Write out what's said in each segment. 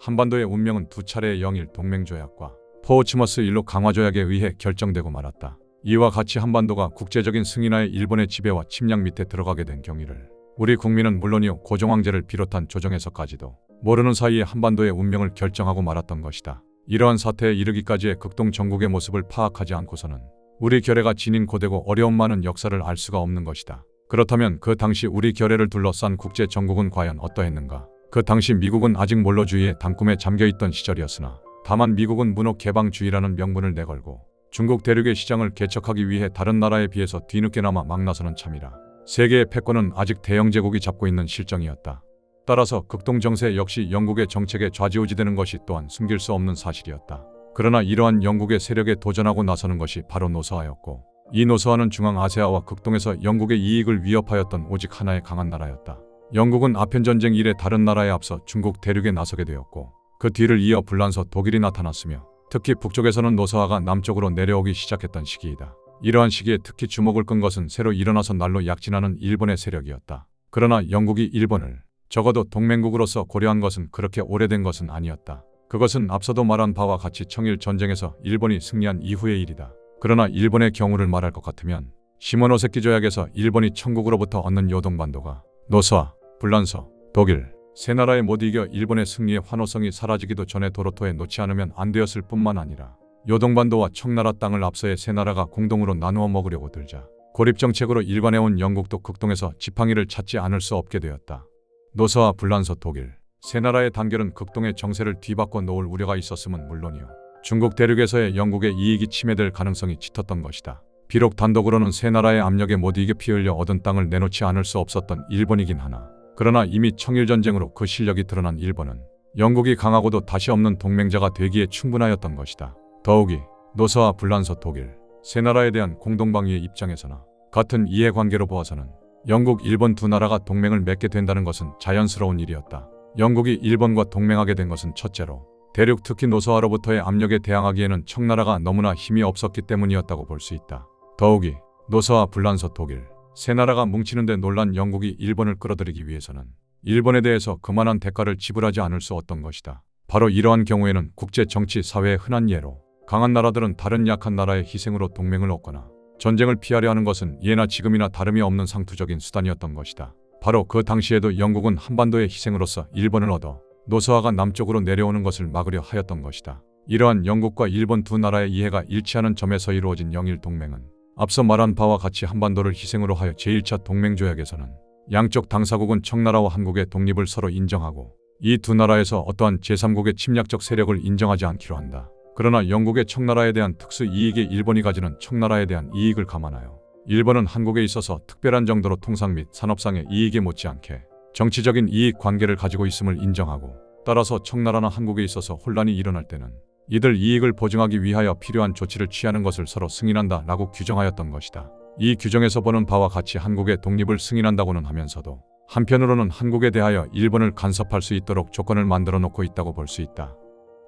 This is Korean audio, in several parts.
한반도의 운명은 두 차례의 영일 동맹조약과 포츠머스 일로 강화조약에 의해 결정되고 말았다. 이와 같이 한반도가 국제적인 승인하에 일본의 지배와 침략 밑에 들어가게 된 경위를 우리 국민은 물론이요 고종황제를 비롯한 조정에서까지도 모르는 사이에 한반도의 운명을 결정하고 말았던 것이다. 이러한 사태에 이르기까지의 극동 정국의 모습을 파악하지 않고서는 우리 결례가 지닌 고되고 어려움 많은 역사를 알 수가 없는 것이다. 그렇다면 그 당시 우리 결례를 둘러싼 국제 정국은 과연 어떠했는가? 그 당시 미국은 아직 몰로주의의 단꿈에 잠겨있던 시절이었으나 다만 미국은 문호개방주의라는 명분을 내걸고 중국 대륙의 시장을 개척하기 위해 다른 나라에 비해서 뒤늦게나마 막 나서는 참이라 세계의 패권은 아직 대영제국이 잡고 있는 실정이었다. 따라서 극동정세 역시 영국의 정책에 좌지우지되는 것이 또한 숨길 수 없는 사실이었다. 그러나 이러한 영국의 세력에 도전하고 나서는 것이 바로 노서아였고 이 노서아는 중앙아시아와 극동에서 영국의 이익을 위협하였던 오직 하나의 강한 나라였다. 영국은 아편전쟁 이래 다른 나라에 앞서 중국 대륙에 나서게 되었고 그 뒤를 이어 불란서 독일이 나타났으며 특히 북쪽에서는 노서아가 남쪽으로 내려오기 시작했던 시기이다. 이러한 시기에 특히 주목을 끈 것은 새로 일어나서 날로 약진하는 일본의 세력이었다. 그러나 영국이 일본을 적어도 동맹국으로서 고려한 것은 그렇게 오래된 것은 아니었다. 그것은 앞서도 말한 바와 같이 청일 전쟁에서 일본이 승리한 이후의 일이다. 그러나 일본의 경우를 말할 것 같으면 시모노세키 조약에서 일본이 천국으로부터 얻는 요동반도가 노서아, 불란서, 독일 세 나라에 못 이겨 일본의 승리의 환호성이 사라지기도 전에 도로토에 놓지 않으면 안 되었을 뿐만 아니라 요동반도와 청나라 땅을 앞서의 세 나라가 공동으로 나누어 먹으려고 들자 고립정책으로 일관해온 영국도 극동에서 지팡이를 찾지 않을 수 없게 되었다. 노서아, 불란서, 독일 세 나라의 단결은 극동의 정세를 뒤바꿔 놓을 우려가 있었음은 물론이요 중국 대륙에서의 영국의 이익이 침해될 가능성이 짙었던 것이다. 비록 단독으로는 세 나라의 압력에 못 이겨 피 흘려 얻은 땅을 내놓지 않을 수 없었던 일본이긴 하나 그러나 이미 청일전쟁으로 그 실력이 드러난 일본은 영국이 강하고도 다시 없는 동맹자가 되기에 충분하였던 것이다. 더욱이 노서아, 불란서, 독일 세 나라에 대한 공동방위의 입장에서나 같은 이해관계로 보아서는 영국, 일본 두 나라가 동맹을 맺게 된다는 것은 자연스러운 일이었다. 영국이 일본과 동맹하게 된 것은 첫째로 대륙 특히 노서아로부터의 압력에 대항하기에는 청나라가 너무나 힘이 없었기 때문이었다고 볼 수 있다. 더욱이 노서아, 불란서, 독일 세 나라가 뭉치는 데 놀란 영국이 일본을 끌어들이기 위해서는 일본에 대해서 그만한 대가를 지불하지 않을 수 없던 것이다. 바로 이러한 경우에는 국제 정치 사회의 흔한 예로 강한 나라들은 다른 약한 나라의 희생으로 동맹을 얻거나 전쟁을 피하려 하는 것은 예나 지금이나 다름이 없는 상투적인 수단이었던 것이다. 바로 그 당시에도 영국은 한반도의 희생으로서 일본을 얻어 노서아가 남쪽으로 내려오는 것을 막으려 하였던 것이다. 이러한 영국과 일본 두 나라의 이해가 일치하는 점에서 이루어진 영일 동맹은 앞서 말한 바와 같이 한반도를 희생으로 하여 제1차 동맹조약에서는 양쪽 당사국은 청나라와 한국의 독립을 서로 인정하고 이 두 나라에서 어떠한 제3국의 침략적 세력을 인정하지 않기로 한다. 그러나 영국의 청나라에 대한 특수 이익에 일본이 가지는 청나라에 대한 이익을 감안하여 일본은 한국에 있어서 특별한 정도로 통상 및 산업상의 이익에 못지않게 정치적인 이익 관계를 가지고 있음을 인정하고 따라서 청나라나 한국에 있어서 혼란이 일어날 때는 이들 이익을 보증하기 위하여 필요한 조치를 취하는 것을 서로 승인한다 라고 규정하였던 것이다. 이 규정에서 보는 바와 같이 한국의 독립을 승인한다고는 하면서도 한편으로는 한국에 대하여 일본을 간섭할 수 있도록 조건을 만들어 놓고 있다고 볼 수 있다.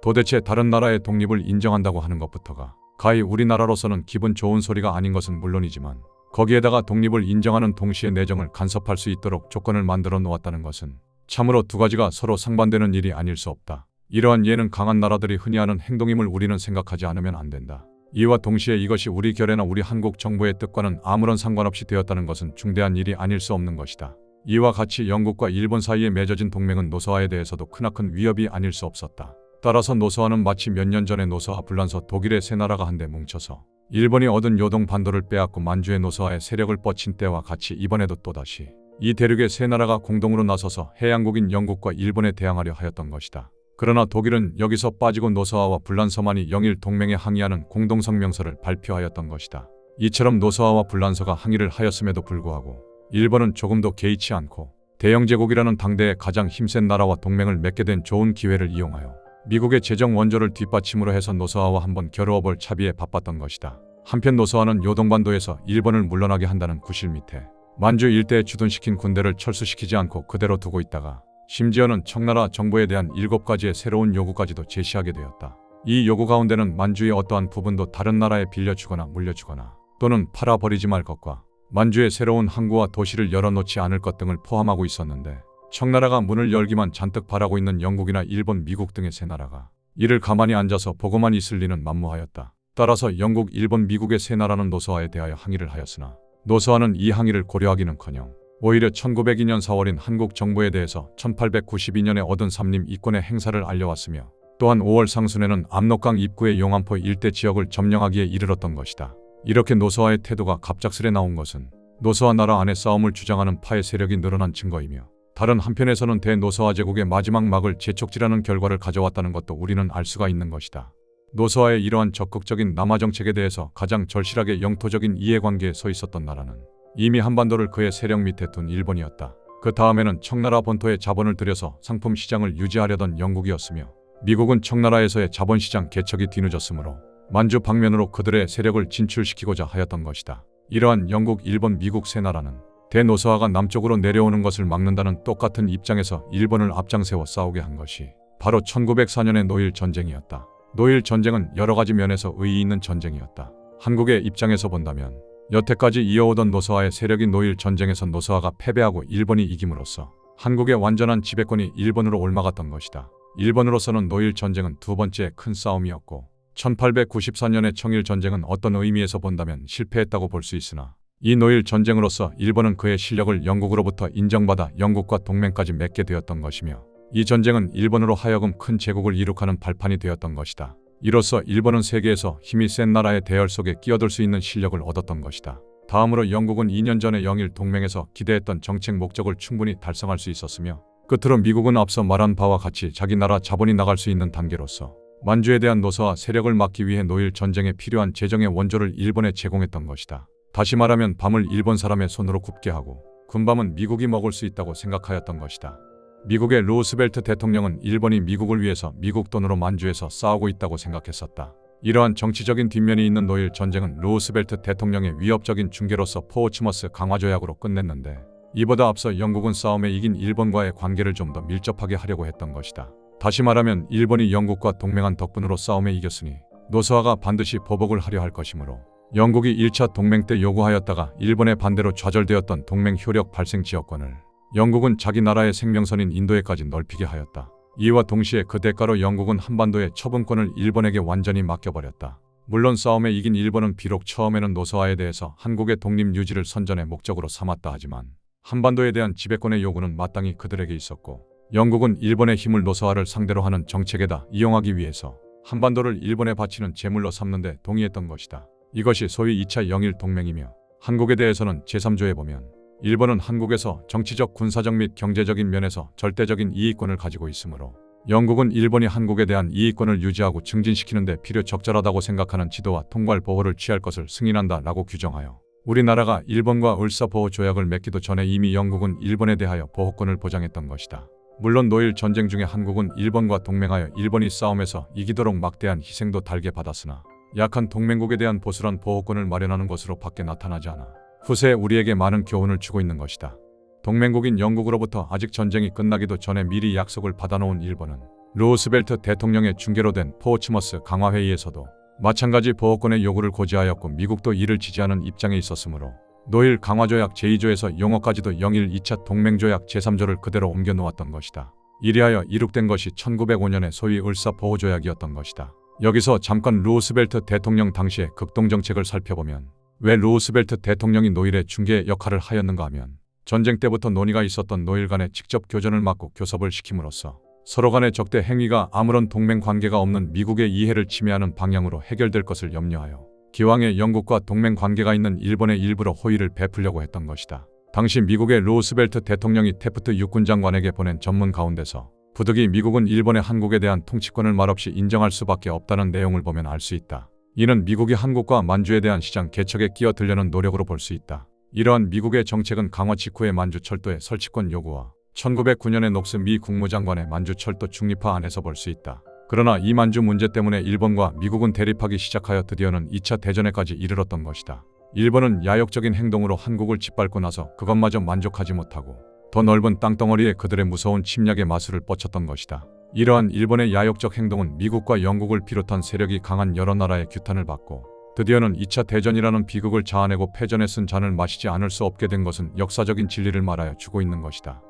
도대체 다른 나라의 독립을 인정한다고 하는 것부터가 가히 우리나라로서는 기분 좋은 소리가 아닌 것은 물론이지만 거기에다가 독립을 인정하는 동시에 내정을 간섭할 수 있도록 조건을 만들어 놓았다는 것은 참으로 두 가지가 서로 상반되는 일이 아닐 수 없다. 이러한 예는 강한 나라들이 흔히 하는 행동임을 우리는 생각하지 않으면 안 된다. 이와 동시에 이것이 우리 결례나 우리 한국 정부의 뜻과는 아무런 상관없이 되었다는 것은 중대한 일이 아닐 수 없는 것이다. 이와 같이 영국과 일본 사이에 맺어진 동맹은 노서아에 대해서도 크나큰 위협이 아닐 수 없었다. 따라서 노서아는 마치 몇 년 전에 노서아, 불란서, 독일의 세 나라가 한데 뭉쳐서 일본이 얻은 요동 반도를 빼앗고 만주의 노서아의 세력을 뻗친 때와 같이 이번에도 또다시 이 대륙의 세 나라가 공동으로 나서서 해양국인 영국과 일본에 대항하려 하였던 것이다. 그러나 독일은 여기서 빠지고 노서아와 불란서만이 영일 동맹에 항의하는 공동성명서를 발표하였던 것이다. 이처럼 노서아와 불란서가 항의를 하였음에도 불구하고 일본은 조금도 개의치 않고 대영제국이라는 당대의 가장 힘센 나라와 동맹을 맺게 된 좋은 기회를 이용하여 미국의 재정 원조를 뒷받침으로 해서 노서아와 한번 겨루어 볼 차비에 바빴던 것이다. 한편 노서아는 요동반도에서 일본을 물러나게 한다는 구실 밑에 만주 일대에 주둔시킨 군대를 철수시키지 않고 그대로 두고 있다가 심지어는 청나라 정부에 대한 7가지의 새로운 요구까지도 제시하게 되었다. 이 요구 가운데는 만주의 어떠한 부분도 다른 나라에 빌려주거나 물려주거나 또는 팔아버리지 말 것과 만주의 새로운 항구와 도시를 열어놓지 않을 것 등을 포함하고 있었는데 청나라가 문을 열기만 잔뜩 바라고 있는 영국이나 일본, 미국 등의 세 나라가 이를 가만히 앉아서 보고만 있을 리는 만무하였다. 따라서 영국, 일본, 미국의 세 나라는 노서와에 대하여 항의를 하였으나 노서와는 이 항의를 고려하기는커녕 오히려 1902년 4월인 한국 정부에 대해서 1892년에 얻은 삼림 이권의 행사를 알려왔으며 또한 5월 상순에는 압록강 입구의 용암포 일대 지역을 점령하기에 이르렀던 것이다. 이렇게 노서와의 태도가 갑작스레 나온 것은 노서와 나라 안에 싸움을 주장하는 파의 세력이 늘어난 증거이며 다른 한편에서는 대노서와 제국의 마지막 막을 재촉질하는 결과를 가져왔다는 것도 우리는 알 수가 있는 것이다. 노서와의 이러한 적극적인 남하 정책에 대해서 가장 절실하게 영토적인 이해관계에 서 있었던 나라는 이미 한반도를 그의 세력 밑에 둔 일본이었다. 그 다음에는 청나라 본토에 자본을 들여서 상품 시장을 유지하려던 영국이었으며 미국은 청나라에서의 자본시장 개척이 뒤늦었으므로 만주 방면으로 그들의 세력을 진출시키고자 하였던 것이다. 이러한 영국, 일본, 미국 세 나라는 대노서화가 남쪽으로 내려오는 것을 막는다는 똑같은 입장에서 일본을 앞장세워 싸우게 한 것이 바로 1904년의 노일 전쟁이었다. 노일 전쟁은 여러 가지 면에서 의의 있는 전쟁이었다. 한국의 입장에서 본다면 여태까지 이어오던 노서화의 세력이 노일 전쟁에서 노서화가 패배하고 일본이 이김으로써 한국의 완전한 지배권이 일본으로 옮아갔던 것이다. 일본으로서는 노일 전쟁은 두 번째 큰 싸움이었고 1894년의 청일 전쟁은 어떤 의미에서 본다면 실패했다고 볼 수 있으나 이 노일 전쟁으로서 일본은 그의 실력을 영국으로부터 인정받아 영국과 동맹까지 맺게 되었던 것이며 이 전쟁은 일본으로 하여금 큰 제국을 이룩하는 발판이 되었던 것이다. 이로써 일본은 세계에서 힘이 센 나라의 대열 속에 끼어들 수 있는 실력을 얻었던 것이다. 다음으로 영국은 2년 전에 영일 동맹에서 기대했던 정책 목적을 충분히 달성할 수 있었으며 끝으로 미국은 앞서 말한 바와 같이 자기 나라 자본이 나갈 수 있는 단계로서 만주에 대한 노서와 세력을 막기 위해 노일 전쟁에 필요한 재정의 원조를 일본에 제공했던 것이다. 다시 말하면 밤을 일본 사람의 손으로 굽게 하고 군밤은 미국이 먹을 수 있다고 생각하였던 것이다. 미국의 루스벨트 대통령은 일본이 미국을 위해서 미국 돈으로 만주에서 싸우고 있다고 생각했었다. 이러한 정치적인 뒷면이 있는 노일 전쟁은 루스벨트 대통령의 위협적인 중개로서 포츠머스 강화 조약으로 끝냈는데 이보다 앞서 영국은 싸움에 이긴 일본과의 관계를 좀 더 밀접하게 하려고 했던 것이다. 다시 말하면 일본이 영국과 동맹한 덕분으로 싸움에 이겼으니 노서화가 반드시 보복을 하려 할 것이므로 영국이 1차 동맹 때 요구하였다가 일본의 반대로 좌절되었던 동맹 효력 발생 지역권을 영국은 자기 나라의 생명선인 인도에까지 넓히게 하였다. 이와 동시에 그 대가로 영국은 한반도의 처분권을 일본에게 완전히 맡겨버렸다. 물론 싸움에 이긴 일본은 비록 처음에는 노서화에 대해서 한국의 독립 유지를 선전의 목적으로 삼았다 하지만 한반도에 대한 지배권의 요구는 마땅히 그들에게 있었고 영국은 일본의 힘을 노서화를 상대로 하는 정책에다 이용하기 위해서 한반도를 일본에 바치는 제물로 삼는 데 동의했던 것이다. 이것이 소위 2차 영일 동맹이며 한국에 대해서는 제3조에 보면 일본은 한국에서 정치적, 군사적 및 경제적인 면에서 절대적인 이익권을 가지고 있으므로 영국은 일본이 한국에 대한 이익권을 유지하고 증진시키는 데 필요 적절하다고 생각하는 지도와 통괄 보호를 취할 것을 승인한다 라고 규정하여 우리나라가 일본과 을사보호 조약을 맺기도 전에 이미 영국은 일본에 대하여 보호권을 보장했던 것이다. 물론 노일 전쟁 중에 한국은 일본과 동맹하여 일본이 싸움에서 이기도록 막대한 희생도 달게 받았으나 약한 동맹국에 대한 보수란 보호권을 마련하는 것으로 밖에 나타나지 않아 후세에 우리에게 많은 교훈을 주고 있는 것이다. 동맹국인 영국으로부터 아직 전쟁이 끝나기도 전에 미리 약속을 받아놓은 일본은 루스벨트 대통령의 중개로 된 포츠머스 강화회의에서도 마찬가지 보호권의 요구를 고지하였고 미국도 이를 지지하는 입장에 있었으므로 노일 강화조약 제2조에서 용어까지도 영일 2차 동맹조약 제3조를 그대로 옮겨놓았던 것이다. 이리하여 이룩된 것이 1905년의 소위 을사보호조약이었던 것이다. 여기서 잠깐 루스벨트 대통령 당시의 극동정책을 살펴보면 왜 루스벨트 대통령이 노일의 중개 역할을 하였는가 하면 전쟁 때부터 논의가 있었던 노일 간의 직접 교전을 막고 교섭을 시킴으로써 서로 간의 적대 행위가 아무런 동맹 관계가 없는 미국의 이해를 침해하는 방향으로 해결될 것을 염려하여 기왕에 영국과 동맹 관계가 있는 일본의 일부러 호의를 베풀려고 했던 것이다. 당시 미국의 루스벨트 대통령이 태프트 육군 장관에게 보낸 전문 가운데서 부득이 미국은 일본의 한국에 대한 통치권을 말없이 인정할 수밖에 없다는 내용을 보면 알 수 있다. 이는 미국이 한국과 만주에 대한 시장 개척에 끼어들려는 노력으로 볼 수 있다. 이러한 미국의 정책은 강화 직후의 만주 철도의 설치권 요구와 1909년의 녹스 미 국무장관의 만주 철도 중립화 안에서 볼 수 있다. 그러나 이 만주 문제 때문에 일본과 미국은 대립하기 시작하여 드디어는 2차 대전에까지 이르렀던 것이다. 일본은 야욕적인 행동으로 한국을 짓밟고 나서 그것마저 만족하지 못하고 더 넓은 땅덩어리에 그들의 무서운 침략의 마술을 뻗쳤던 것이다. 이러한 일본의 야욕적 행동은 미국과 영국을 비롯한 세력이 강한 여러 나라의 규탄을 받고 드디어는 2차 대전이라는 비극을 자아내고 패전에 쓴 잔을 마시지 않을 수 없게 된 것은 역사적인 진리를 말하여 주고 있는 것이다.